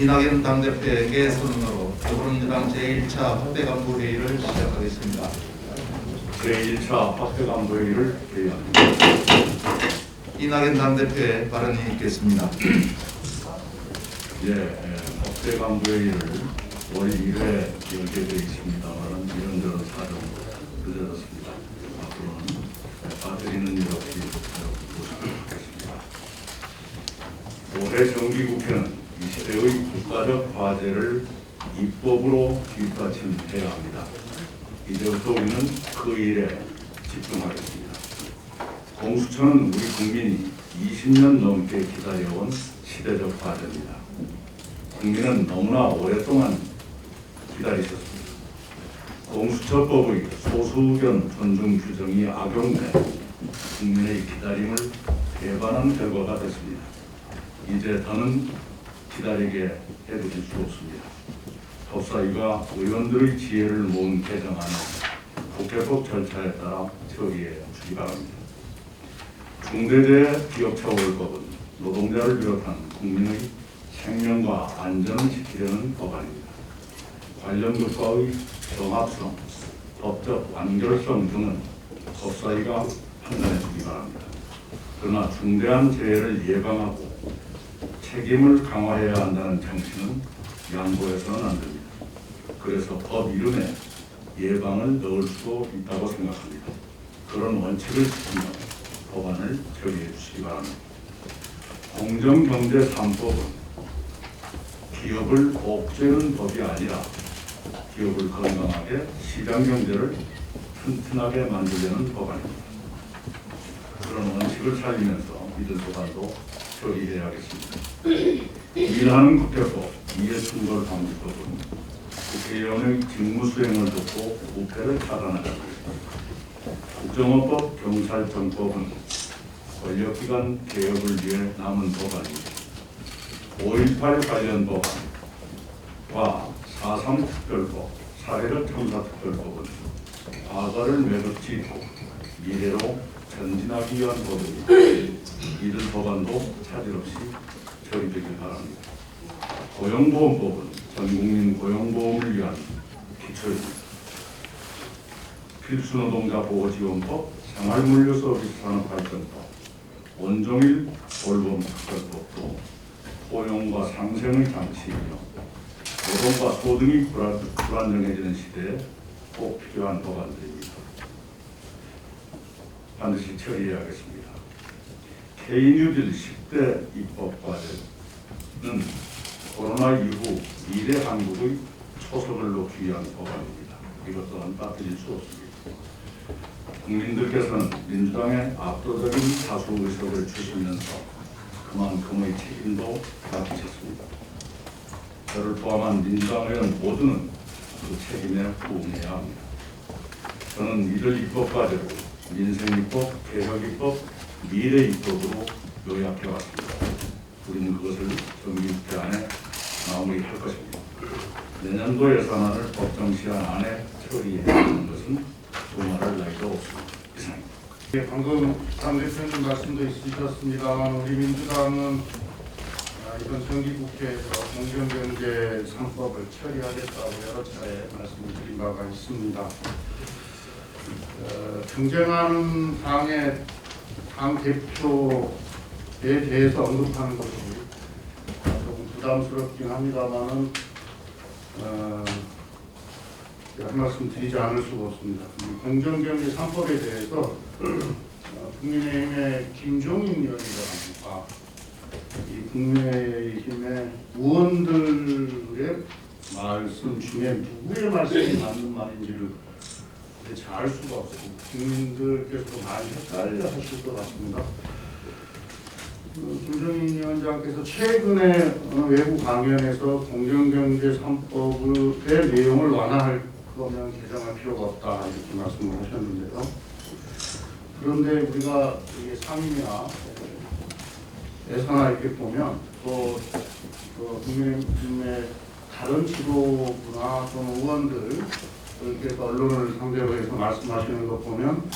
이낙연 당대표에게 선언으로 더불어민주당 제1차 확대간부회의를 시작하겠습니다. 제1차 확대간부회의를 개의합니다. 이낙연 당대표의 발언이 있겠습니다. 확대간부회의를 월 1회 열게 되어 있습니다만 이런저런 사정으로 늦어졌습니다. 앞으로는 빠뜨리는 일 없이 모시도록 하겠습니다. 올해 정기국회는 이 시대의 국가적 과제를 입법으로 뒷받침해야 합니다. 이제부터 우리는 그 일에 집중하겠습니다. 공수처는 우리 국민이 20년 넘게 기다려온 시대적 과제입니다. 국민은 너무나 오랫동안 기다리셨습니다. 공수처법의 소수의견 존중 규정이 악용돼 국민의 기다림을 배반한 결과가 됐습니다. 이제 더는 기다리게 해두실 수 없습니다. 법사위가 의원들의 지혜를 모은 개정안을 국회법 절차에 따라 처리해 주기 바랍니다. 중대재해기업처벌법은 노동자를 비롯한 국민의 생명과 안전을 지키려는 법안입니다. 관련 것과의 정합성, 법적 완결성 등은 법사위가 판단해 주기 바랍니다. 그러나 중대한 재해를 예방하고 책임을 강화해야 한다는 정신은 양보해서는 안 됩니다. 그래서 법 이름에 예방을 넣을 수도 있다고 생각합니다. 그런 원칙을 지키며 법안을 처리해 주시기 바랍니다. 공정경제 3법은 기업을 옥죄는 법이 아니라 기업을 건강하게 시장경제를 튼튼하게 만들려는 법안입니다. 그런 원칙을 살리면서 이들 법안도 처리해야겠습니다. 일하는 국회법, 이해충돌 방지법은 국회의원의 직무수행을 돕고 부패를 차단하자고 했습니다. 국정원법, 경찰청법은 권력기관 개혁을 위해 남은 법안입니다. 5.18 관련 법안과 4.3 특별법, 사회적 참사 특별법은 과거를 매듭짓고 미래로 전진하기 위한 법입니다. 이들 법안도 차질 없이 처리되길 바랍니다. 고용보험법은 전국민 고용보험을 위한 기초입니다. 필수노동자 보호지원법, 생활물류서비스산업발전법, 온종일 돌봄 특별법도 포용과 상생의 장치이며 노동과 소득이 불안정해지는 시대에 꼭 필요한 법안들입니다. 반드시 처리해야겠습니다. K-뉴딜 10대 입법 과제는 코로나 이후 미래 한국의 초석을 놓기 위한 법안입니다. 이것 또한 빠뜨릴 수 없습니다. 국민들께서는 민주당의 압도적인 다수 의석을 주시면서 그만큼의 책임도 맡기셨습니다. 저를 포함한 민주당 의원 모두는 그 책임에 부응해야 합니다. 저는 이들 입법 과제로 민생입법, 개혁입법, 미래입법으로 요약해왔습니다. 우리는 그것을 정기국회 안에 마무리할 것입니다. 내년도 예산안을 법정 시한 안에 처리해야 하는 것은 두말할 나위도 없습니다. 이상입니다. 방금 당 대표님 말씀도 있으셨습니다만 우리 민주당은 이번 정기국회에서 공정경제 3법을 처리하겠다고 여러 차례 말씀을 드린 바가 있습니다. 경쟁하는 당 대표에 대해서 언급하는 것이 조금 부담스럽긴 합니다만은 한 말씀 드리지 않을 수가 없습니다. 공정경제 3법에 대해서 국민의힘의 김종인 의원이라든가 이 국민의힘의 의원들의 말씀 중에 누구의 말씀이 맞는 말인지를 잘 알 수가 없고 국민들께서도 많이 헷갈려 하실 것 같습니다. 김종인 위원장께서 최근에 외부 강연에서 공정경제 3법의 내용을 완화할 거면 개정할 필요가 없다 이렇게 말씀을 하셨는데요. 그런데 우리가 이게 상임이나 예산을 이렇게 보면 또 국민의힘의 다른 지도부나 또는 의원들께서 언론을 상대로 해서 말씀하시는 거 보면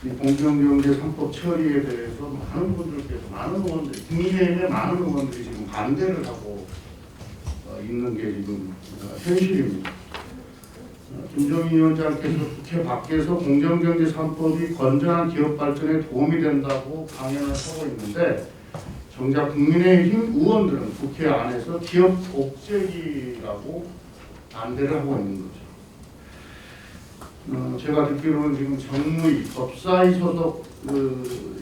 이 공정경제 3법 처리에 대해서 많은 분들께서 많은 의원들, 국민의힘의 많은 의원들이 지금 반대를 하고 있는 게 지금 현실입니다. 김종인 위원장께서 국회 밖에서 공정경제 3법이 건전한 기업 발전에 도움이 된다고 강연을 하고 있는데 정작 국민의힘 의원들은 국회 안에서 기업 복제기라고 반대를 하고 있는 거죠. 제가 듣기로는 지금 정무위, 법사위 소속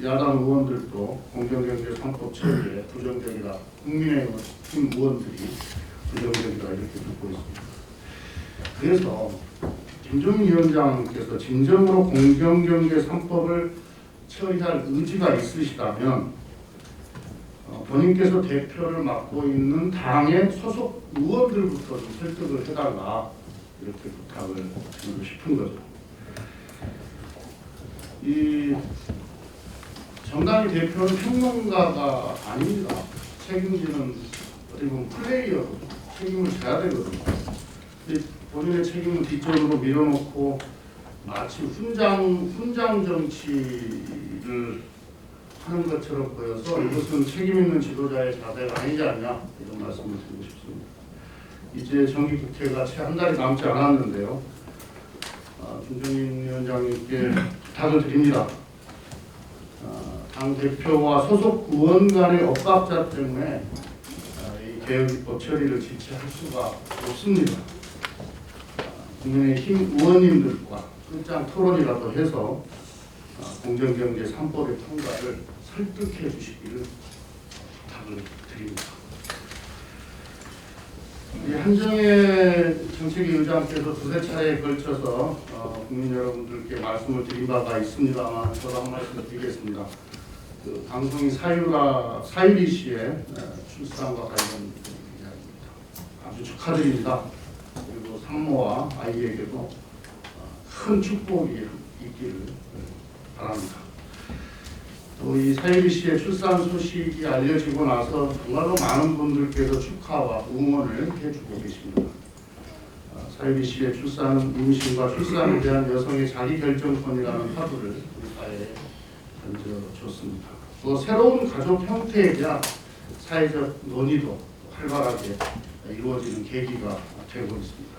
야당 의원들도 공정경제 3법 처리에 부정적이다. 국민의힘 의원들이 부정적이다 이렇게 듣고 있습니다. 그래서 김종인 위원장께서 진정으로 공정경제 3법을 처리할 의지가 있으시다면 본인께서 대표를 맡고 있는 당의 소속 의원들부터 좀 설득을 해달라 이렇게 부탁을 드리고 싶은 거죠. 이 정당의 대표는 평론가가 아닙니다. 책임지는 어떻게 보면 플레이어로 책임을 져야 되거든요. 본인의 책임을 뒷전으로 밀어놓고 마치 훈장 정치를 하는 것처럼 보여서 이것은 책임 있는 지도자의 자세가 아니지 않냐 이런 말씀을 드리고 싶습니다. 이제 정기국회가 채 한 달이 남지 않았는데요. 김종인 위원장님께 부탁을 드립니다. 당 대표와 소속 의원 간의 엇박자 때문에 이 개혁입법 처리를 지체할 수가 없습니다. 국민의힘 의원님들과 끝장 토론이라도 해서 공정경제 3법의 통과를 설득해 주시기를 부탁을 드립니다. 한정혜 정책위 의장께서 두세 차례에 걸쳐서 국민 여러분들께 말씀을 드린 바가 있습니다만 저도 한 말씀 드리겠습니다. 방송인 사유리 씨의 출산과 관련 이야기입니다. 아주 축하드립니다. 그리고 산모와 아이에게도 큰 축복이 있기를 바랍니다. 또 이 사유리 씨의 출산 소식이 알려지고 나서 정말로 많은 분들께서 축하와 응원을 해주고 계십니다. 사유리 씨의 출산은 임신과 출산에 대한 여성의 자기결정권이라는 화두를 우리 사회에 던져줬습니다. 또 새로운 가족 형태에 대한 사회적 논의도 활발하게 이루어지는 계기가 되고 있습니다.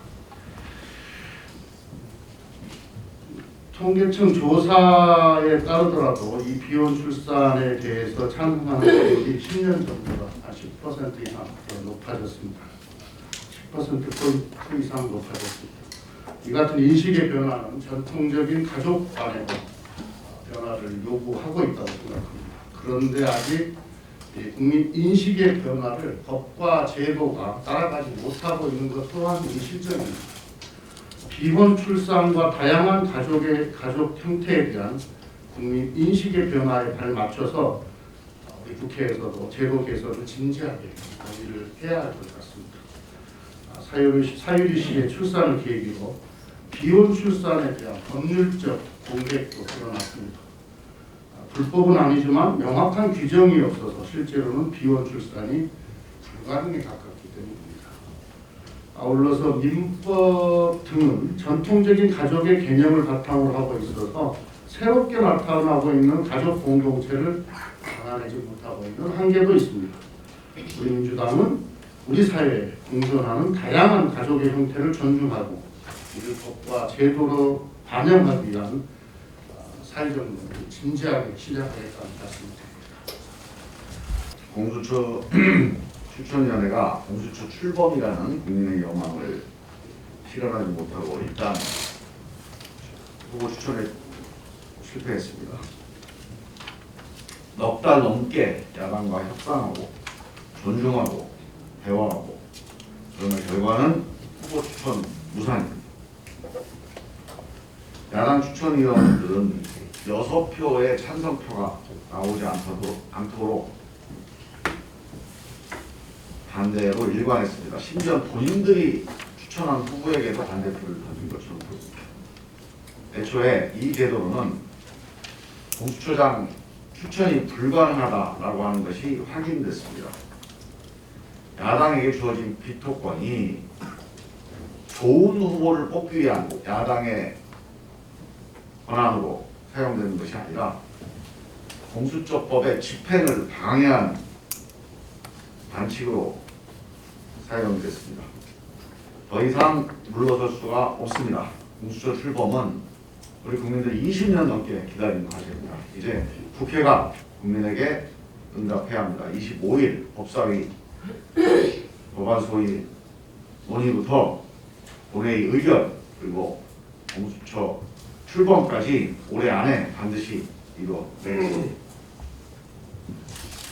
통계청 조사에 따르더라도 이 비혼 출산에 대해서 찬성하는 비율이 10년 전보다 한 10% 이상 높아졌습니다. 10% 이상 높아졌습니다. 이 같은 인식의 변화는 전통적인 가족 간의 변화를 요구하고 있다고 생각합니다. 그런데 아직 국민 인식의 변화를 법과 제도가 따라가지 못하고 있는 것 또한 실정입니다. 비혼 출산과 다양한 가족 형태에 대한 국민 인식의 변화에 발맞춰서 우리 국회에서도 제도 개선을 진지하게 논의를 해야 할 것 같습니다. 사유리 씨의 출산을 계기로 비혼 출산에 대한 법률적 공백도 드러났습니다. 불법은 아니지만 명확한 규정이 없어서 실제로는 비혼 출산이 불가능에 가깝기 때문입니다. 아울러서 민법 등은 전통적인 가족의 개념을 바탕으로 하고 있어서 새롭게 나타나고 있는 가족 공동체를 방안하지 못하고 있는 한계도 있습니다. 우리 민주당은 우리 사회에 공존하는 다양한 가족의 형태를 존중하고 이를 법과 제도로 반영하기 위한 사회적 논의를 진지하게 시작하겠다는 말씀드립니다. 공수처 추천위원회가 공수처 출범이라는 국민의 여망을 실현하지 못하고 일단 후보 추천에 실패했습니다. 넉 달 넘게 야당과 협상하고 존중하고 대화하고 그러나 결과는 후보 추천 무산입니다. 야당 추천위원들은 6표의 찬성표가 나오지 않도록 반대로 일관했습니다. 심지어 본인들이 추천한 후보에게도 반대표를 던진 것처럼 보입니다. 애초에 이 제도로는 공수처장 추천이 불가능하다라고 하는 것이 확인됐습니다. 야당에게 주어진 비토권이 좋은 후보를 뽑기 위한 야당의 권한으로 사용되는 것이 아니라 공수처법의 집행을 방해하는 반칙으로 사용이 됐습니다. 더 이상 물러설 수가 없습니다. 공수처 출범은 우리 국민들이 20년 넘게 기다린 과제입니다. 이제 국회가 국민에게 응답해야 합니다. 25일 법사위 법안 소위 논의부터 본회의 의견 그리고 공수처 출범까지 올해 안에 반드시 이뤄내겠습니다.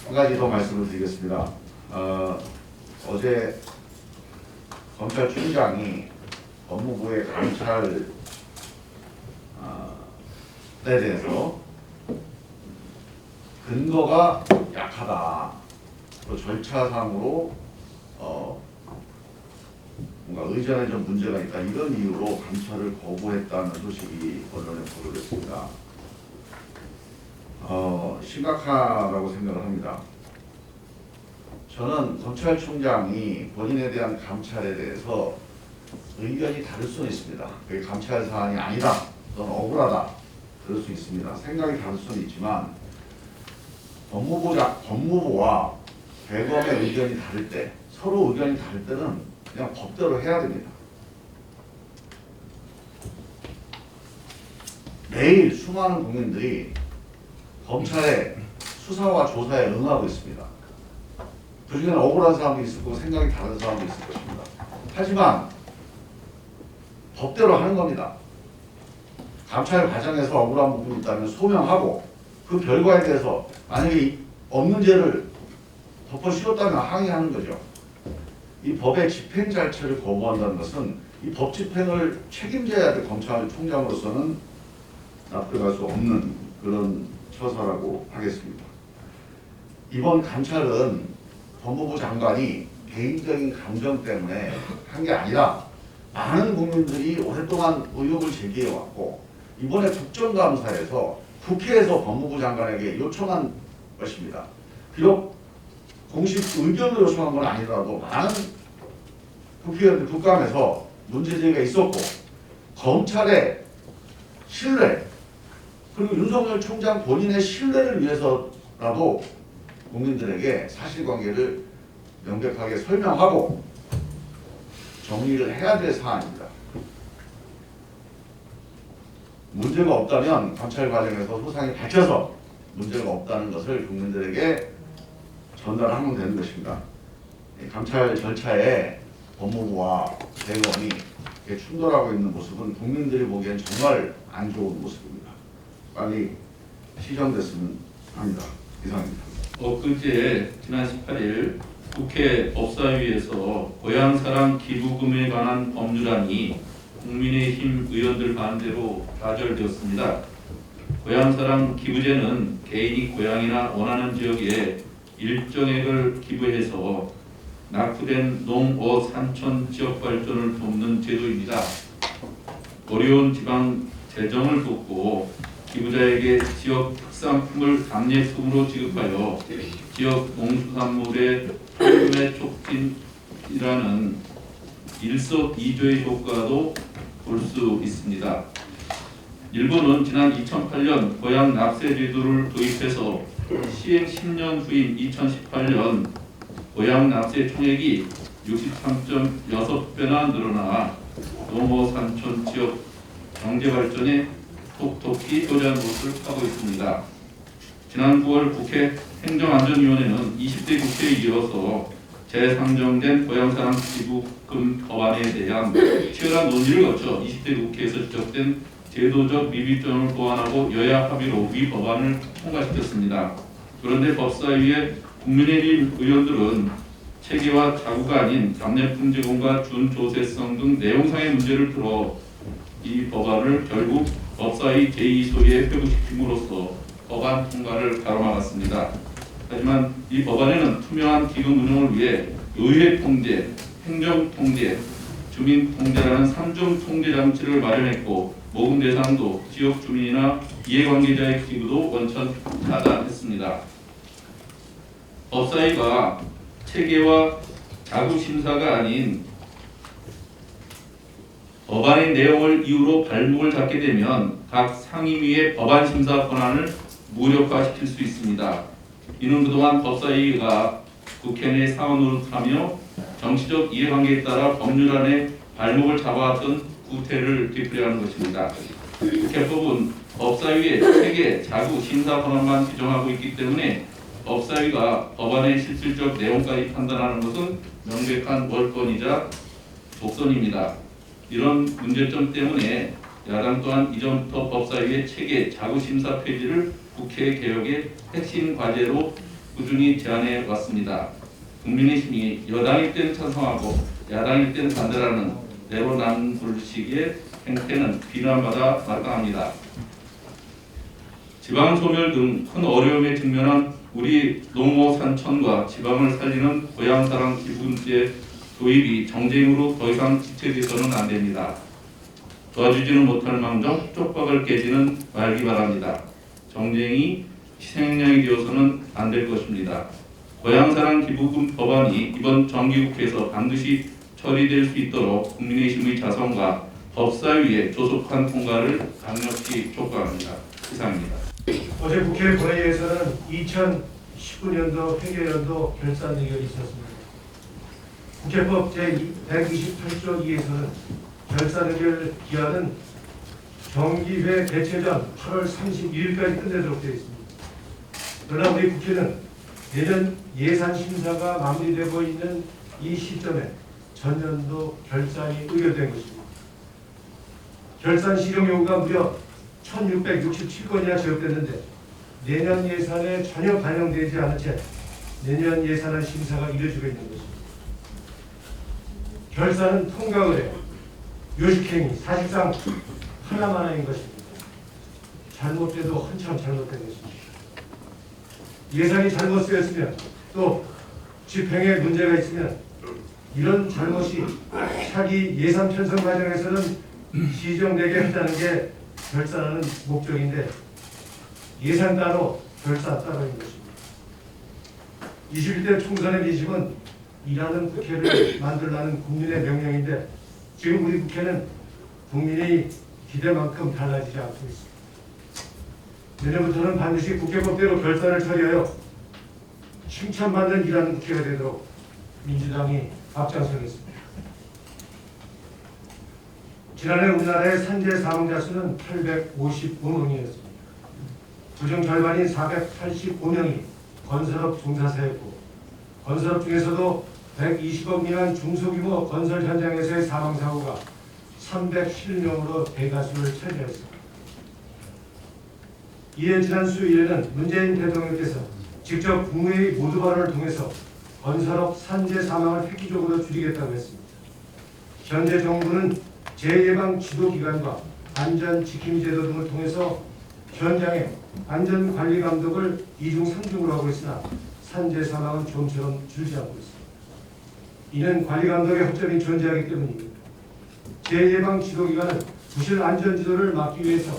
한 가지 더 말씀을 드리겠습니다. 어제 검찰총장이 법무부의 감찰에 대해서 근거가 약하다, 또 절차상으로 뭔가 의전에 좀 문제가 있다, 이런 이유로 감찰을 거부했다는 소식이 언론에 보도됐습니다. 심각하다고 생각을 합니다. 저는 검찰총장이 본인에 대한 감찰에 대해서 의견이 다를 수는 있습니다. 그게 감찰 사안이 아니다, 또는 억울하다, 그럴 수 있습니다. 생각이 다를 수는 있지만 법무부와 대검의 의견이 다를 때, 서로 의견이 다를 때는 그냥 법대로 해야 됩니다. 매일 수많은 국민들이 검찰의 수사와 조사에 응하고 있습니다. 그 중에는 억울한 사람도 있을 거고 생각이 다른 사람도 있을 것입니다. 하지만 법대로 하는 겁니다. 감찰 과정에서 억울한 부분이 있다면 소명하고 그 결과에 대해서 만약에 없는 죄를 덮어 씌웠다면 항의하는 거죠. 이 법의 집행 자체를 거부한다는 것은 이 법 집행을 책임져야 될 검찰총장으로서는 납득할 수 없는 그런 처사라고 하겠습니다. 이번 감찰은 법무부 장관이 개인적인 감정 때문에 한 게 아니라 많은 국민들이 오랫동안 의혹을 제기해왔고 이번에 국정감사에서 국회에서 법무부 장관에게 요청한 것입니다. 비록 공식 의견으로 요청한 건 아니더라도 많은 국회의원들 국감에서 문제제기가 있었고 검찰의 신뢰 그리고 윤석열 총장 본인의 신뢰를 위해서라도 국민들에게 사실관계를 명백하게 설명하고 정리를 해야 될 사안입니다. 문제가 없다면 감찰 과정에서 소상히 밝혀서 문제가 없다는 것을 국민들에게 전달하면 되는 것입니다. 감찰 절차에 법무부와 대검이 충돌하고 있는 모습은 국민들이 보기엔 정말 안 좋은 모습입니다. 빨리 시정됐으면 합니다. 이상입니다. 엊그제 지난 18일 국회 법사위에서 고향사랑 기부금에 관한 법률안이 국민의힘 의원들 반대로 가결되었습니다. 고향사랑 기부제는 개인이 고향이나 원하는 지역에 일정액을 기부해서 낙후된 농어 산촌 지역 발전을 돕는 제도입니다. 어려운 지방 재정을 돕고 기부자에게 지역 특산품을 답례품으로 지급하여 지역 농수산물의 판매 촉진이라는 일석이조의 효과도 볼 수 있습니다. 일본은 지난 2008년 고향 납세 제도를 도입해서 시행 10년 후인 2018년 고향 납세 총액이 63.6배나 늘어나 농어 산촌 지역 경제 발전에 톡톡히 효자한 것을 하고 있습니다. 지난 9월 국회 행정안전위원회는 20대 국회에 이어서 재상정된 고향사랑 기부금 법안에 대한 치열한 논의를 거쳐 20대 국회에서 지적된 제도적 미비점을 보완하고 여야 합의로 위 법안을 통과시켰습니다. 그런데 법사위의 국민의힘 의원들은 체계와 자구가 아닌 답례품 제공과 준조세성 등 내용상의 문제를 들어 이 법안을 결국 법사위 제2소위에 회부시킴으로써 법안 통과를 가로막았습니다. 하지만 이 법안에는 투명한 기금 운영을 위해 의회 통제, 행정 통제, 주민 통제라는 3중 통제 장치를 마련했고 모금 대상도 지역 주민이나 이해관계자의 기부도 원천 차단했습니다. 법사위가 체계와 자구 심사가 아닌 법안의 내용을 이유로 발목을 잡게 되면 각 상임위의 법안 심사 권한을 무력화시킬 수 있습니다. 이는 그동안 법사위가 국회 내 사원 노릇하며 정치적 이해관계에 따라 법률안에 발목을 잡아왔던 구태를 되풀이하는 것입니다. 국회법은 법사위의 체계, 자구, 심사 권한만 규정하고 있기 때문에 법사위가 법안의 실질적 내용까지 판단하는 것은 명백한 월권이자 독선입니다. 이런 문제점 때문에 야당 또한 이전부터 법사위의 체계, 자구, 심사 폐지를 국회 개혁의 핵심 과제로 꾸준히 제안해 왔습니다. 국민의힘이 여당일 때는 찬성하고 야당일 때는 반대라는 내로남불식의 행태는 비난받아 마땅합니다. 지방 소멸 등 큰 어려움에 직면한 우리 농어 산천과 지방을 살리는 고향사랑 기부제 도입이 정쟁으로 더 이상 지체돼서는 안 됩니다. 도와주지는 못할 망정 쪽박을 깨지는 말기 바랍니다. 정쟁이 희생양이 되어서는 안 될 것입니다. 고향사랑 기부금 법안이 이번 정기국회에서 반드시 처리될 수 있도록 국민의힘의 자성과 법사위의 조속한 통과를 강력히 촉구합니다. 이상입니다. 어제 국회 본회의에서는 2019년도 회계연도 결산 의결이 있었습니다. 국회법 제128조 2에서는 결산 의결 기한은 정기회 개최 전 8월 31일까지 끝내도록 되어 있습니다. 그러나 우리 국회는 내년 예산 심사가 마무리되고 있는 이 시점에 전년도 결산이 의결된 것입니다. 결산 실용 요구가 무려 1667건이나 제출됐는데 내년 예산에 전혀 반영되지 않은 채 내년 예산안 심사가 이뤄지고 있는 것입니다. 결산은 통과의뢰, 요식행위, 사실상 하나만한 것입니다. 잘못돼도 한참 잘못된 것입니다. 예산이 잘못 쓰였으면 또 집행에 문제가 있으면 이런 잘못이 차기 예산 편성 과정에서는 시정되게 한다는 게 결산하는 목적인데 예산 따로 결산 따로인 것입니다. 21대 총선의 민심은 일하는 국회를 만들라는 국민의 명령인데 지금 우리 국회는 국민의 기대만큼 달라지지 않고 있습니다. 내년부터는 반드시 국회법대로 결산을 처리하여 칭찬받는 일하는 국회가 되도록 민주당이 앞장서겠습니다. 지난해 우리나라의 산재 사망자 수는 855명이었습니다. 그중 절반인 485명이 건설업 종사자였고 건설업 중에서도 120억 미만 중소규모 건설 현장에서의 사망사고가 311명으로 대다수를 차지했습니다. 이에 지난 수요일에는 문재인 대통령께서 직접 국무회의 모두 발언을 통해서 건설업 산재 사망을 획기적으로 줄이겠다고 했습니다. 현재 정부는 재예방 지도기관과 안전지킴제도 등을 통해서 현장에 안전관리 감독을 2중 3중으로 하고 있으나 산재 사망은 좀처럼 줄지 않고 있습니다. 이는 관리 감독의 허점이 존재하기 때문입니다. 재예방 지도기관은 부실 안전지도를 막기 위해서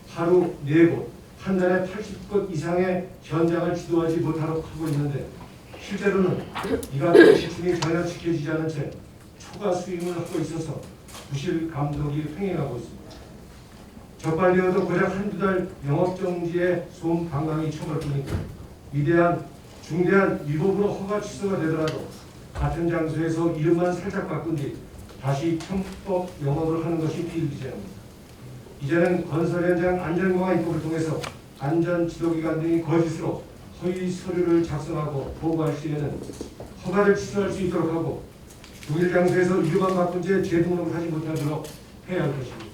하루 4곳, 한 달에 80곳 이상의 현장을 지도하지 못하도록 하고 있는데 실제로는 이 같은 지침이 전혀 지켜지지 않은 채 초과 수임을 하고 있어서 부실 감독이 횡행하고 있습니다. 적발되어도 고작 한두 달 영업정지의 소음 방광이 처벌 뿐이고 위대한 중대한 위법으로 허가 취소가 되더라도 같은 장소에서 이름만 살짝 바꾼 뒤 다시 편법 영업을 하는 것이 비일비재합니다. 이제는 건설 현장 안전공학 입법을 통해서 안전지도기관 등이 거짓으로 허위 서류를 작성하고 보고할 시에는 허가를 취소할 수 있도록 하고 동일 장소에서 이름만 바꾼 채 재등록을 하지 못하도록 해야 할 것입니다.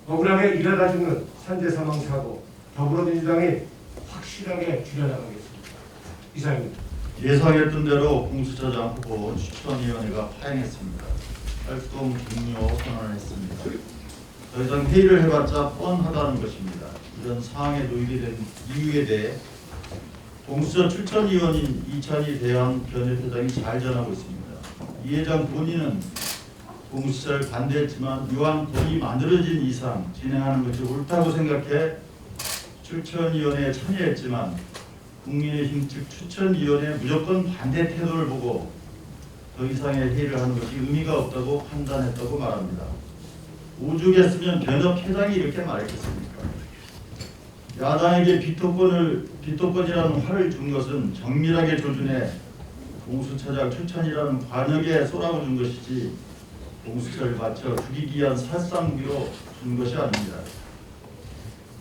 억울하게 일하다 죽는 산재 사망 사고 더불어민주당이 확실하게 줄여나가겠습니다. 이상입니다. 예상했던 대로 공수처장 후보 추천위원회가 파행했습니다. 활동 종료 선언했습니다. 더 이상 회의를 해봤자 뻔하다는 것입니다. 이런 상황에 놓이게 된 이유에 대해 공수처 추천위원인 이찬희 대한 변협회장이 잘 전하고 있습니다. 이 회장 본인은 공수처를 반대했지만 이왕 법이 만들어진 이상 진행하는 것이 옳다고 생각해 추천위원회에 참여했지만 국민의힘 측 추천위원회 무조건 반대 태도를 보고 더 이상의 회의를 하는 것이 의미가 없다고 판단했다고 말합니다. 오죽했으면 변협 회장이 이렇게 말했겠습니까? 야당에게 비토권이라는 활을 준 것은 정밀하게 조준해 공수처장 추천이라는 관역에 쏟아부은 것이지 공수처를 바쳐 죽이기 위한 살상무기로 준 것이 아닙니다.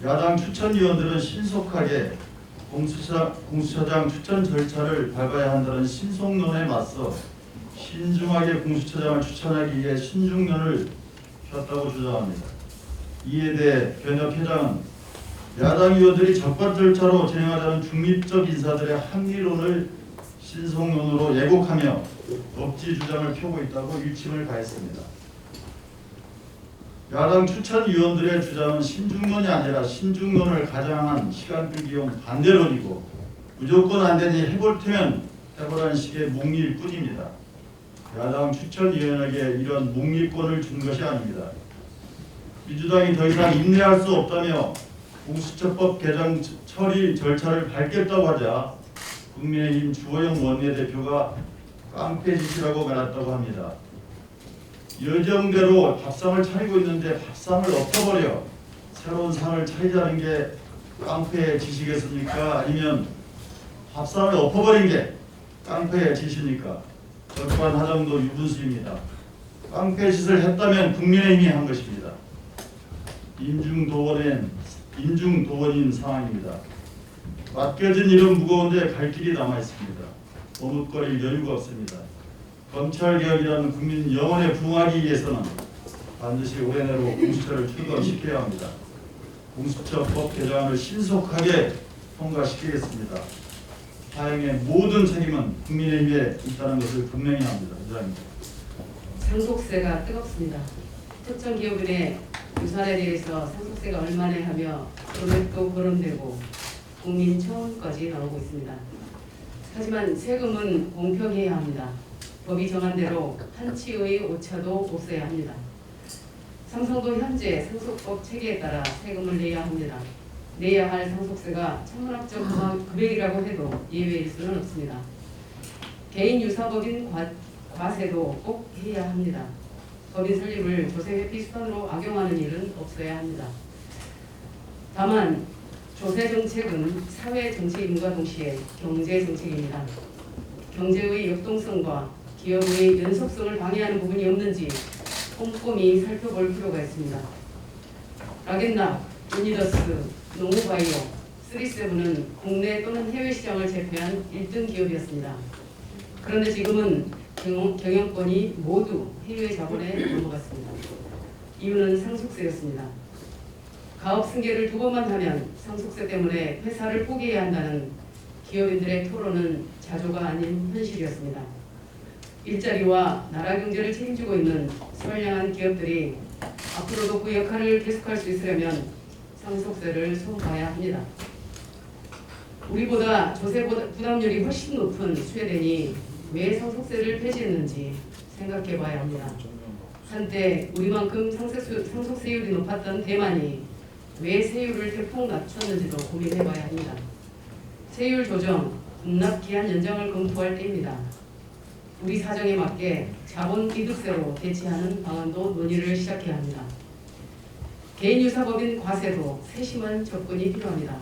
야당 추천위원들은 신속하게 공수처장 추천 절차를 밟아야 한다는 신속론에 맞서 신중하게 공수처장을 추천하기 위해 신중론을 폈다고 주장합니다. 이에 대해 변혁 회장은 야당 의원들이 적법 절차로 진행하자는 중립적 인사들의 합리론을 신속론으로 예곡하며 억지 주장을 펴고 있다고 일침을 가했습니다. 야당 추천위원들의 주장은 신중론이 아니라 신중론을 가장한 시간 끌기용 반대론이고 무조건 안 되니 해볼 테면 해보라는 식의 묵리일 뿐입니다. 야당 추천위원에게 이런 묵리권을 준 것이 아닙니다. 민주당이 더 이상 인내할 수 없다며 공수처법 개정 처리 절차를 밟겠다고 하자 국민의힘 주호영 원내대표가 깡패짓이라고 말했다고 합니다. 예정대로 밥상을 차리고 있는데 밥상을 엎어버려 새로운 상을 차리자는 게 깡패의 짓이겠습니까? 아니면 밥상을 엎어버린 게 깡패의 짓입니까? 적반하장도 유분수입니다. 깡패 짓을 했다면 국민의힘이 한 것입니다. 인중도원인 상황입니다. 맡겨진 일은 무거운데 갈 길이 남아 있습니다. 머뭇거릴 여유가 없습니다. 검찰개혁이라는 국민 영혼에 부응하기 위해서는 반드시 올해 내로 공수처를 출범시켜야 합니다. 공수처법 개정안을 신속하게 통과시키겠습니다. 사행의 모든 책임은 국민의힘에 있다는 것을 분명히 합니다. 이상입니다. 상속세가 뜨겁습니다. 특정 기업인의 유산에 대해서 상속세가 얼마나 하며 금액도 거론되고 국민 처음까지 나오고 있습니다. 하지만 세금은 공평해야 합니다. 법이 정한 대로 한치의 오차도 없어야 합니다. 삼성도 현재 상속법 체계에 따라 세금을 내야 합니다. 내야 할 상속세가 천문학적 금액이라고 해도 예외일 수는 없습니다. 개인 유사법인 과세도 꼭 해야 합니다. 법인 설립을 조세회피 수단으로 악용하는 일은 없어야 합니다. 다만 조세 정책은 사회 정책임과 동시에 경제 정책입니다. 경제의 역동성과 기업의 연속성을 방해하는 부분이 없는지 꼼꼼히 살펴볼 필요가 있습니다. 라겐나, 유니더스, 농우바이오, 3세븐은 국내 또는 해외 시장을 제패한 1등 기업이었습니다. 그런데 지금은 경영권이 모두 해외 자본에 넘어갔습니다. 이유는 상속세였습니다. 가업 승계를 2번만 하면 상속세 때문에 회사를 포기해야 한다는 기업인들의 토론은 자조가 아닌 현실이었습니다. 일자리와 나라 경제를 책임지고 있는 선량한 기업들이 앞으로도 그 역할을 계속할 수 있으려면 상속세를 손봐야 합니다. 우리보다 조세 부담률이 훨씬 높은 스웨덴이 왜 상속세를 폐지했는지 생각해 봐야 합니다. 한때 우리만큼 상속세율이 높았던 대만이 왜 세율을 대폭 낮췄는지도 고민해 봐야 합니다. 세율 조정, 공납기한 연장을 검토할 때입니다. 우리 사정에 맞게 자본 이득세로 대체하는 방안도 논의를 시작해야 합니다. 개인유사법인 과세도 세심한 접근이 필요합니다.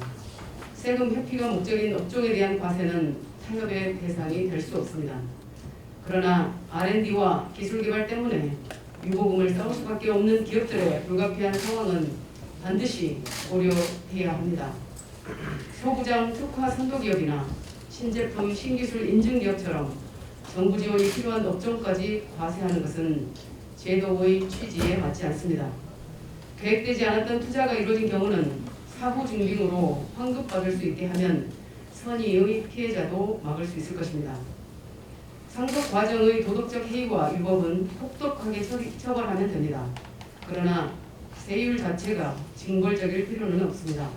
세금 회피가 목적인 업종에 대한 과세는 타협의 대상이 될 수 없습니다. 그러나 R&D와 기술개발 때문에 유보금을 쌓을 수밖에 없는 기업들의 불가피한 상황은 반드시 고려해야 합니다. 소부장 특화 선도기업이나 신제품 신기술 인증기업처럼 정부 지원이 필요한 업종까지 과세하는 것은 제도의 취지에 맞지 않습니다. 계획되지 않았던 투자가 이루어진 경우는 사후 증빙으로 환급받을 수 있게 하면 선의의 피해자도 막을 수 있을 것입니다. 상속 과정의 도덕적 해이와 위법은 혹독하게 처벌하면 됩니다. 그러나 세율 자체가 징벌적일 필요는 없습니다.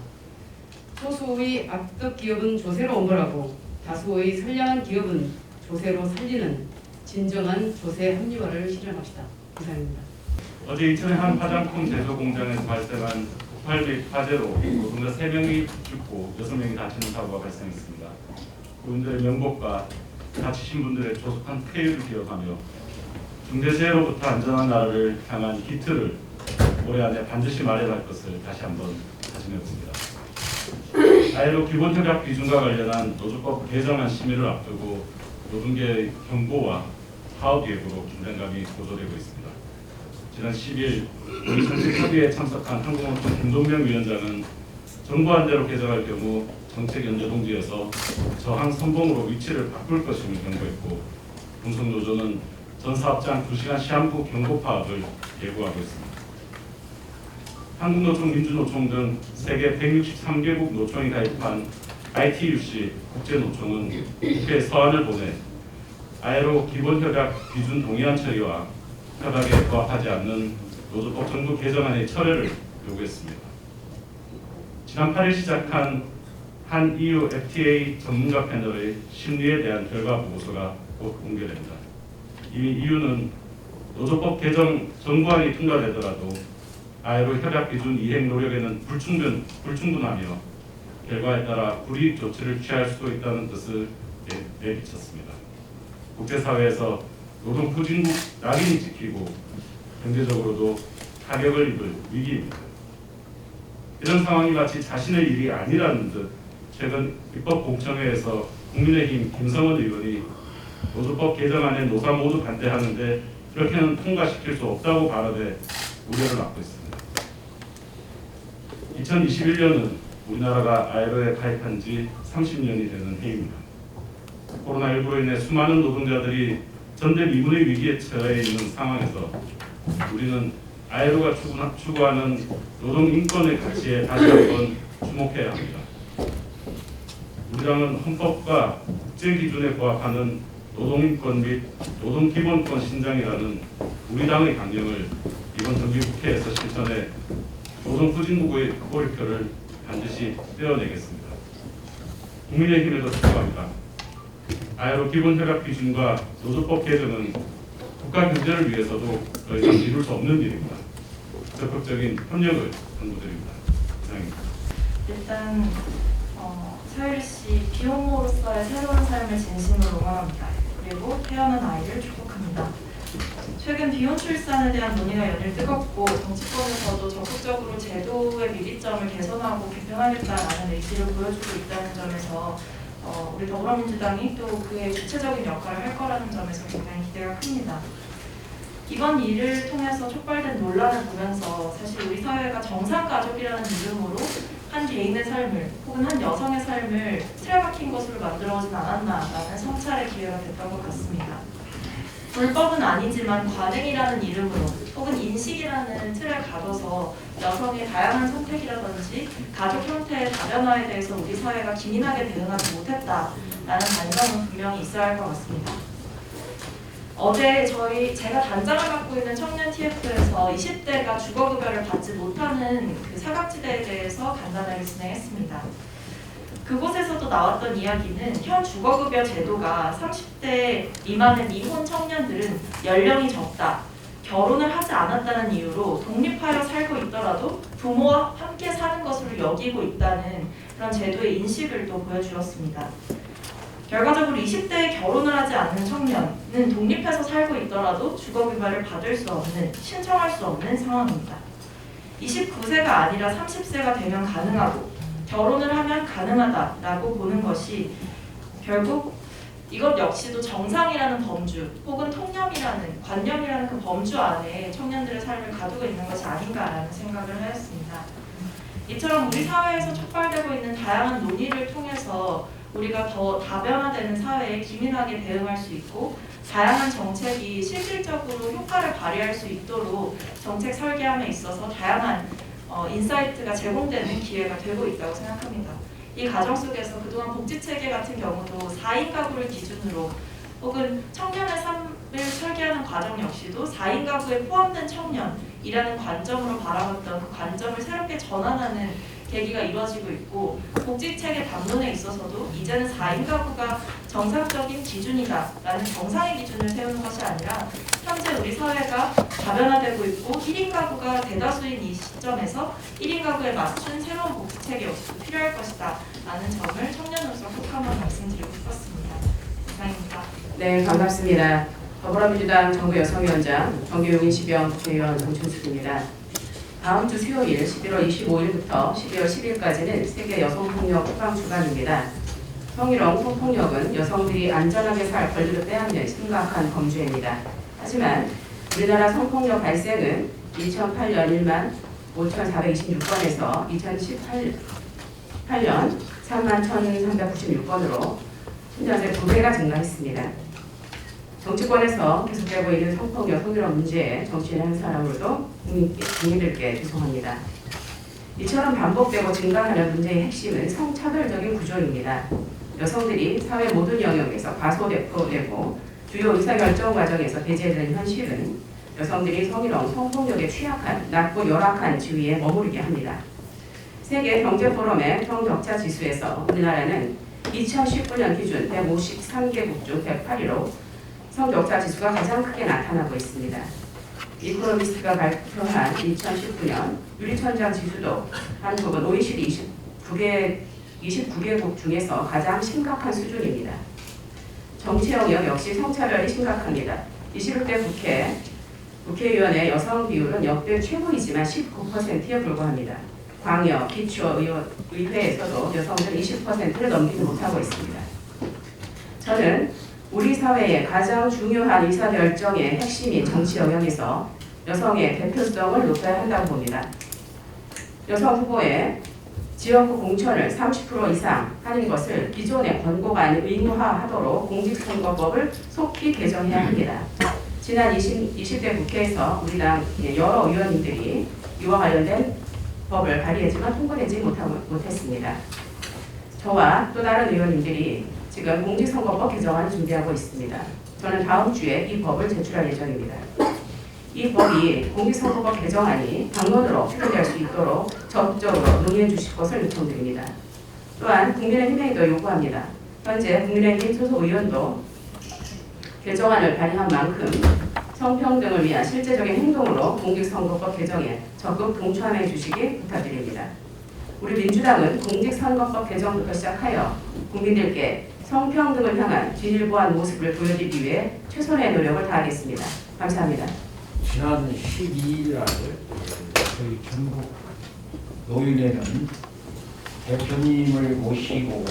소수의 악덕 기업은 조세로 엄벌하고 다수의 선량한 기업은 조세로 살리는 진정한 조세 합리화를 실현합시다. 이상입니다. 어제 인천의 한 화장품 제조 공장에서 발생한 폭발 및 화재로 노동자 3명이 죽고 6명이 다치는 사고가 발생했습니다. 그분들의 명복과 다치신 분들의 조속한 쾌유를 기억하며 중대재해로부터 안전한 나라를 향한 기틀을 올해 안에 반드시 마련할 것을 다시 한번 다짐해봅니다. ILO 기본협약 비준과 관련한 노조법 개정안 심의를 앞두고 노동계의 경고와 파업 예고로 긴장감이 고조되고 있습니다. 지난 10일 우리 정책협의회에 참석한 한국노총 김동명 위원장은 정부안대로 개정할 경우 정책 연재동지에서 저항 선봉으로 위치를 바꿀 것임을 경고했고, 동성노조는 전 사업장 2시간 시한부 경고 파업을 예고하고 있습니다. 한국노총, 민주노총 등 세계 163개국 노총이 가입한 ITUC 국제노총은 국회에 서한을 보내 ILO 기본협약 기준 동의안 처리와 협약에 부합하지 않는 노조법 정부 개정안의 철회를 요구했습니다. 지난 8일 시작한 한 EU FTA 전문가 패널의 심리에 대한 결과 보고서가 곧 공개됩니다. 이미 EU는 노조법 개정 정부안이 통과되더라도 ILO 협약 기준 이행 노력에는 불충분하며 결과에 따라 불이익 조치를 취할 수도 있다는 뜻을 내비쳤습니다. 국제사회에서 노동 후진국 낙인이 찍히고 경제적으로도 타격을 입을 위기입니다. 이런 상황이 마치 자신의 일이 아니라는 듯 최근 입법공청회에서 국민의힘 김성원 의원이 노조법 개정안에 노사 모두 반대하는데 그렇게는 통과시킬 수 없다고 발언해 우려를 낳고 있습니다. 2021년은 우리나라가 ILO에 가입한 지 30년이 되는 해입니다. 코로나19로 인해 수많은 노동자들이 전대미문의 위기에 처해 있는 상황에서 우리는 ILO가 추구하는 노동 인권의 가치에 다시 한번 주목해야 합니다. 우리 당은 헌법과 국제 기준에 부합하는 노동인권 및 노동기본권 신장이라는 우리 당의 강령을 이번 정기국회에서 실천해 노동 후진국의 꼬리표를 반드시 떼어내겠습니다. 국민의힘에도 촉구합니다. ILO 기본협약 기준과 노조법 개정은 국가 경제를 위해서도 더 이상 미룰 수 없는 일입니다. 적극적인 협력을 당부드립니다. 이상입니다. 일단 서유리 씨 비혼모로서의 새로운 삶을 진심으로 응원합니다. 그리고 태어난 아이를 축복합니다. 최근 비혼 출산에 대한 논의가 연일 뜨겁고 정치권에서도 적극적으로 제도의 미비점을 개선하고 개편하겠다라는 의지를 보여주고 있다는 점에서 우리 더불어민주당이 또 그의 주체적인 역할을 할 거라는 점에서 굉장히 기대가 큽니다. 이번 일을 통해서 촉발된 논란을 보면서 사실 우리 사회가 정상가족이라는 이름으로 한 개인의 삶을 혹은 한 여성의 삶을 틀에 박힌 것으로 만들어오진 않았나라는 성찰의 기회가 됐던 것 같습니다. 불법은 아니지만 관행이라는 이름으로 혹은 인식이라는 틀을 가둬서 여성의 다양한 선택이라든지 가족 형태의 다변화에 대해서 우리 사회가 기민하게 대응하지 못했다라는 반성은 분명히 있어야 할 것 같습니다. 어제 제가 단장을 맡고 있는 청년 TF에서 20대가 주거급여를 받지 못하는 그 사각지대에 대해서 간담회를 진행했습니다. 그곳에서도 나왔던 이야기는 현 주거급여 제도가 30대 미만의 미혼 청년들은 연령이 적다, 결혼을 하지 않았다는 이유로 독립하여 살고 있더라도 부모와 함께 사는 것으로 여기고 있다는 그런 제도의 인식을 또 보여주었습니다. 결과적으로 20대에 결혼을 하지 않는 청년은 독립해서 살고 있더라도 주거급여를 받을 수 없는, 신청할 수 없는 상황입니다. 29세가 아니라 30세가 되면 가능하고 결혼을 하면 가능하다라고 보는 것이 결국 이것 역시도 정상이라는 범주 혹은 통념이라는 관념이라는 그 범주 안에 청년들의 삶을 가두고 있는 것이 아닌가라는 생각을 하였습니다. 이처럼 우리 사회에서 촉발되고 있는 다양한 논의를 통해서 우리가 더 다변화되는 사회에 기민하게 대응할 수 있고 다양한 정책이 실질적으로 효과를 발휘할 수 있도록 정책 설계함에 있어서 다양한 인사이트가 제공되는 기회가 되고 있다고 생각합니다. 이 과정 속에서 그동안 복지체계 같은 경우도 4인 가구를 기준으로 혹은 청년의 삶을 설계하는 과정 역시도 4인 가구에 포함된 청년이라는 관점으로 바라봤던 그 관점을 새롭게 전환하는 계기가 이루어지고 있고 복지체계 담론에 있어서도 이제는 4인 가구가 정상적인 기준이다라는 정상의 기준을 세우는 것이 아니라 현재 우리 사회가 다변화되고 있고 1인 가구가 대다수인 이 시점에서 1인 가구에 맞춘 새로운 복지체계 역시도 필요할 것이다 라는 점을 청년으로서 꼭 한번 말씀드리고 싶었습니다. 이상입니다. 네, 반갑습니다. 더불어민주당 정부여성위원장 정교용 22명 국회의원 정춘숙입니다. 다음 주 수요일 11월 25일부터 12월 10일까지는 세계 여성폭력 후방 주간입니다. 성희롱, 성폭력은 여성들이 안전하게 살 권리를 빼앗는 심각한 범죄입니다. 하지만 우리나라 성폭력 발생은 2008년 1만 5,426건에서 2018년 3만 1,396건으로 10년새 2배가 증가했습니다. 정치권에서 계속되고 있는 성폭력, 성희롱 문제에 정치인 한 사람으로도 국민들께 죄송합니다. 이처럼 반복되고 증가하는 문제의 핵심은 성차별적인 구조입니다. 여성들이 사회 모든 영역에서 과소되고 주요 의사결정 과정에서 배제되는 현실은 여성들이 성희롱, 성폭력에 취약한 낮고 열악한 지위에 머무르게 합니다. 세계 경제포럼의 성격차 지수에서 우리나라는 2019년 기준 153개국 중 108위로 성격차 지수가 가장 크게 나타나고 있습니다. 이코노미스트가 발표한 2019년 유리천장 지수도 한국은 OECD 29개국 중에서 가장 심각한 수준입니다. 정치 영역 역시 성차별이 심각합니다. 21대 국회의원의 여성 비율은 역대 최고이지만 19%에 불과합니다. 광역, 기초의회에서도 여성들은 20%를 넘기지 못하고 있습니다. 저는 우리 사회의 가장 중요한 의사결정의 핵심인 정치 영역에서 여성의 대표성을 높여야 한다고 봅니다. 여성 후보의 지역구 공천을 30% 이상 하는 것을 기존의 권고가 아닌 의무화하도록 공직선거법을 속히 개정해야 합니다. 지난 20대 국회에서 우리 당 여러 의원님들이 이와 관련된 법을 발의했지만 통과되지 못했습니다. 저와 또 다른 의원님들이 지금 공직선거법 개정안을 준비하고 있습니다. 저는 다음 주에 이 법을 제출할 예정입니다. 이 법이 공직선거법 개정안이 당론으로 표현될 수 있도록 적극적으로 논의해 주실 것을 요청드립니다. 또한 국민의힘에도 요구합니다. 현재 국민의힘 소속 의원도 개정안을 발의한 만큼 성평등을 위한 실제적인 행동으로 공직선거법 개정에 적극 동참해 주시기 부탁드립니다. 우리 민주당은 공직선거법 개정부터 시작하여 국민들께 성평등을 향한 진일보한 모습을 보여드리기 위해 최선의 노력을 다하겠습니다. 감사합니다. 지난 12일 날 저희 전국 노인회는 대표님을 모시고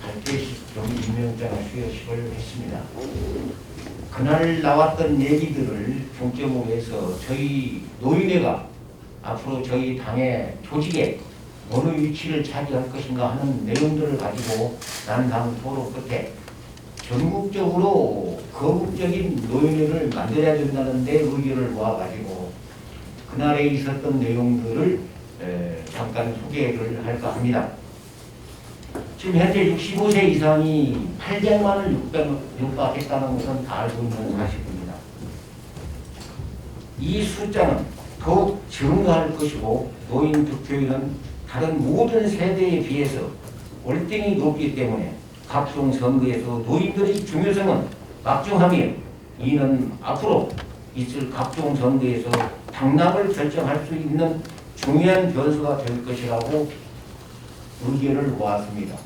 발대식 임명장을 수여식을 했습니다. 그날 나왔던 얘기들을 중점으로 해서 저희 노인회가 앞으로 저희 당의 조직에 어느 위치를 차지할 것인가 하는 내용들을 가지고 난당 토론 끝에 전국적으로 거국적인 노인회를 만들어야 된다는 데 의견을 모아가지고 그날에 있었던 내용들을 잠깐 소개를 할까 합니다. 지금 현재 65세 이상이 800만을 육박했다는 것은 다 알고 있는 사실입니다. 이 숫자는 더욱 증가할 것이고 노인 득표율은 다른 모든 세대에 비해서 월등히 높기 때문에 각종 선거에서 노인들의 중요성은 막중하며 이는 앞으로 있을 각종 선거에서 당락을 결정할 수 있는 중요한 변수가 될 것이라고 의견을 모았습니다.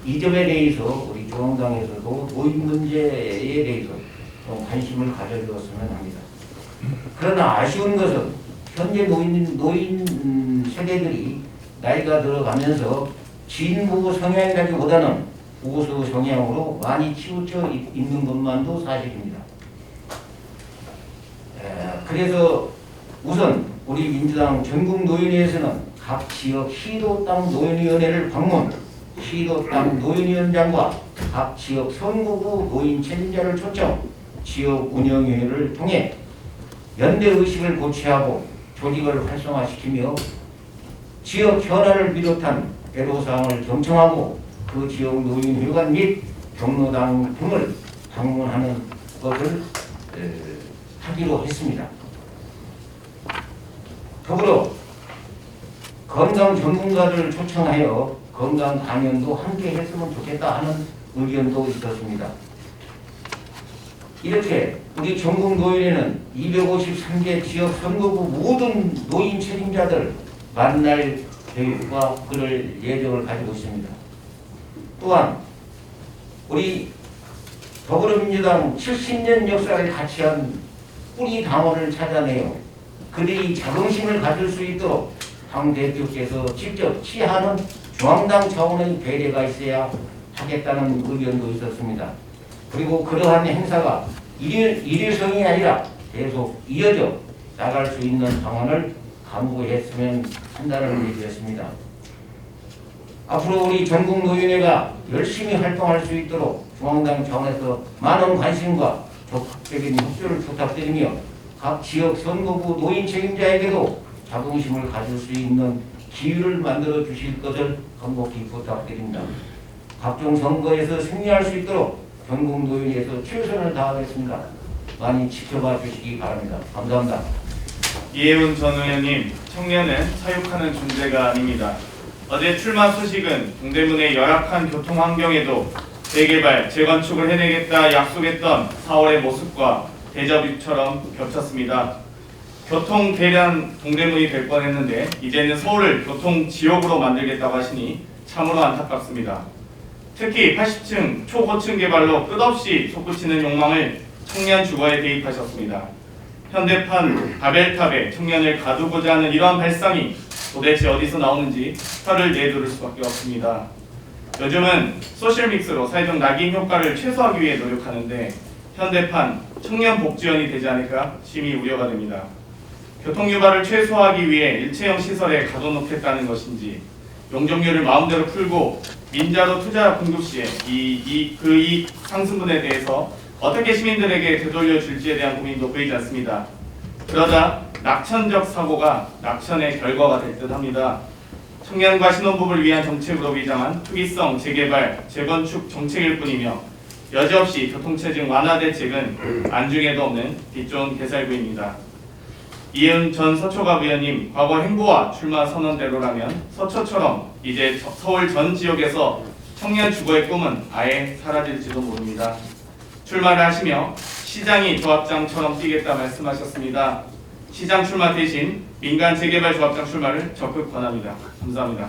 이 점에 대해서 우리 중앙당에서도 노인 문제에 대해서 좀 관심을 가져주었으면 합니다. 그러나 아쉬운 것은 현재 노인 세대들이 나이가 들어가면서 진보 성향이라기보다는 보수 성향으로 많이 치우쳐 있는 것만도 사실입니다. 그래서 우선 우리 민주당 전국 노인회에서는 각 지역 시도당 노인위원회를 방문, 시도당 노인위원장과 각 지역 선거구 노인 책임자를 초청, 지역 운영위원회를 통해 연대의식을 고취하고 조직을 활성화시키며 지역 현안을 비롯한 애로사항을 경청하고 그 지역 노인회관 및 경로당 등을 방문하는 것을 하기로 했습니다. 더불어 건강 전문가를 초청하여 건강 강연도 함께 했으면 좋겠다 하는 의견도 있었습니다. 이렇게 우리 전국 노인회는 253개 지역 선거구 모든 노인 책임자들 만날 계획과 그럴 예정을 가지고 있습니다. 또한 우리 더불어민주당 70년 역사를 같이한 뿌리 당원을 찾아내어 그들이 자긍심을 가질 수 있도록 당 대표께서 직접 취하는 중앙당 차원의 배려가 있어야 하겠다는 의견도 있었습니다. 그리고 그러한 행사가 일회성이 아니라 계속 이어져 나갈 수 있는 방안을 강구했으면 한다는 얘기였습니다. 앞으로 우리 전국노인회가 열심히 활동할 수 있도록 중앙당 차원에서 많은 관심과 적극적인 협조를 부탁드리며 각 지역 선거구 노인 책임자에게도 자긍심을 가질 수 있는 기회를 만들어 주실 것을 간곡히 부탁드립니다. 각종 선거에서 승리할 수 있도록 전국노인회에서 최선을 다하겠습니다. 많이 지켜봐 주시기 바랍니다. 감사합니다. 이혜훈 전 의원님, 청년은 사육하는 존재가 아닙니다. 어제 출마 소식은 동대문의 열악한 교통 환경에도 재개발, 재건축을 해내겠다 약속했던 4월의 모습과 데자뷰처럼 겹쳤습니다. 교통 대란 동대문이 될 뻔했는데 이제는 서울을 교통 지옥으로 만들겠다고 하시니 참으로 안타깝습니다. 특히 80층 초고층 개발로 끝없이 솟구치는 욕망을 청년 주거에 대입하셨습니다. 현대판 바벨탑에 청년을 가두고자 하는 이러한 발상이 도대체 어디서 나오는지 혀를 내두를 수밖에 없습니다. 요즘은 소셜믹스로 사회적 낙인 효과를 최소화하기 위해 노력하는데 현대판 청년 복지원이 되지 않을까 심히 우려가 됩니다. 교통 유발을 최소화하기 위해 일체형 시설에 가둬놓겠다는 것인지 용적률을 마음대로 풀고 민자로 투자 공급 시에 그 이익 상승분에 대해서 어떻게 시민들에게 되돌려 줄지에 대한 고민도 보이지 않습니다. 그러자 낙천적 사고가 낙천의 결과가 될 듯합니다. 청년과 신혼부부를 위한 정책으로 위장한 투기성 재개발, 재건축 정책일 뿐이며 여지없이 교통체증 완화 대책은 안중에도 없는 빚좋은 개살구입니다. 이혜훈 전 서초갑 의원님, 과거 행보와 출마 선언대로라면 서초처럼 이제 서울 전 지역에서 청년 주거의 꿈은 아예 사라질지도 모릅니다. 출마를 하시며 시장이 조합장처럼 뛰겠다 말씀하셨습니다. 시장 출마 대신 민간 재개발 조합장 출마를 적극 권합니다. 감사합니다.